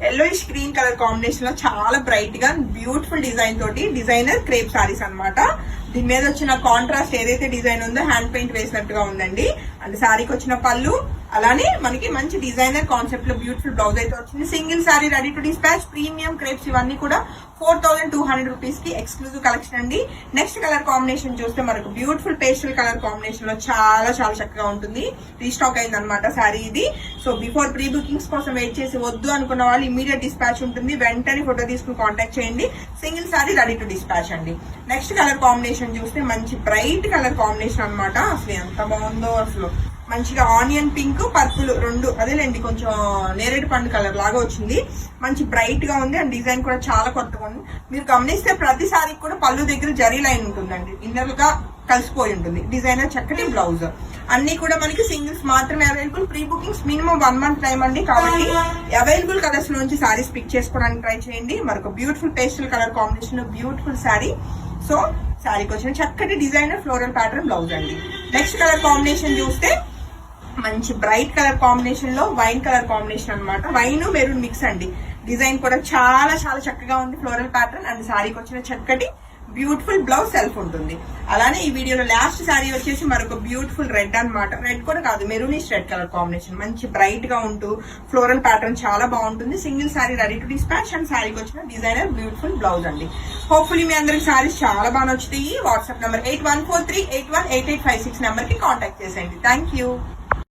Yellowish green colour combination లో చాలా bright గా బ్యూటిఫుల్ డిజైన్ తోటి డిజైనర్ క్రేప్ సారీస్ అన్నమాట. దీని మీద వచ్చిన కాంట్రాస్ట్ ఏదైతే డిజైన్ ఉందో హ్యాండ్ పెయింట్ వేసినట్టుగా ఉందండి. అండ్ సారీకి వచ్చిన పళ్ళు, అలానే మనకి మంచి డిజైనర్ కాన్సెప్ట్ లో బ్యూటిఫుల్ బ్లౌజ్ అయితే వచ్చింది. Single sari ready to dispatch. Premium crepes ఇవన్నీ కూడా 4200 రూపీస్ కి ఎక్స్క్లూజివ్ కలెక్షన్ అండి. నెక్స్ట్ కలర్ కాంబినేషన్ చూస్తే మనకు బ్యూటిఫుల్ పేస్టల్ కలర్ కాంబినేషన్ లో చాలా చాలా చక్కగా ఉంటుంది. రీస్టాక్ అయింది అనమాట సారీ ఇది. సో బిఫోర్ ప్రీ బుకింగ్స్ కోసం వెయిట్ చేసి వద్దు అనుకున్న వాళ్ళు ఇమీడియట్ డిస్పాచ్ ఉంటుంది. వెంటనే ఫోటో తీసుకుని కాంటాక్ట్ చేయండి. Single sari ready to dispatch అండి. నెక్స్ట్ కలర్ కాంబినేషన్ చూస్తే మంచి బ్రైట్ కలర్ కాంబినేషన్ అనమాట. అసలు ఎంత బాగుందో అసలు. మంచిగా ఆనియన్ పింక్ పర్పుల్ రెండు, అదేలేండి కొంచెం నేరేడు పండు కలర్ లాగా వచ్చింది. మంచి బ్రైట్ గా ఉంది. అండ్ డిజైన్ కూడా చాలా కొత్తగా ఉంది. మీరు గమనిస్తే ప్రతి సారీకి కూడా పళ్ళు దగ్గర జరీ లైన్ ఉంటుందండి. ఇన్నర్ గా కలిసిపోయి ఉంటుంది. డిజైనర్ చక్కటి బ్లౌజ్. అన్ని కూడా మనకి సింగిల్స్ మాత్రమే available. Pre bookings minimum 1 month time అండి. కాబట్టి అవైలబుల్ కలర్స్ నుంచి సారీస్ పిక్ చేసుకోవడానికి ట్రై చేయండి. మరొక beautiful pastel colour combination beautiful sari. So సారీకి వచ్చిన చక్కటి డిజైనర్ ఫ్లోరల్ ప్యాటర్న్ బ్లౌజ్ అండి. నెక్స్ట్ కలర్ కాంబినేషన్ చూస్తే మంచి బ్రైట్ కలర్ కాంబినేషన్ లో వైన్ కలర్ కాంబినేషన్ అనమాట. వైన్ మెరూన్ మిక్స్ అండి. డిజైన్ కూడా చాలా చాలా చక్కగా ఉంది. ఫ్లోరల్ ప్యాటర్న్ అండ్ సారీకి వచ్చిన చక్కటి బ్యూటిఫుల్ బ్లౌజ్ సెల్ఫ్ ఉంటుంది. అలానే ఈ వీడియోలో లాస్ట్ సారీ వచ్చేసి మరొక బ్యూటిఫుల్ రెడ్ అన్నమాట. రెడ్ కూడా కాదు, మెరూనిష్ రెడ్ కలర్ కాంబినేషన్. మంచి బ్రైట్ గా ఉంటూ ఫ్లోరల్ ప్యాటర్న్ చాలా బాగుంటుంది. Single sari ready to dispatch and సారీకి వచ్చిన డిజైనర్ బ్యూటిఫుల్ బ్లౌజ్ అండి. హోప్ఫుల్లీ మీ అందరికి సారీస్ చాలా బాగా నచ్చుతాయి. వాట్సాప్ నెంబర్ 8143818856 నెంబర్ కి కాంటాక్ట్ చేసేయండి. Thank you.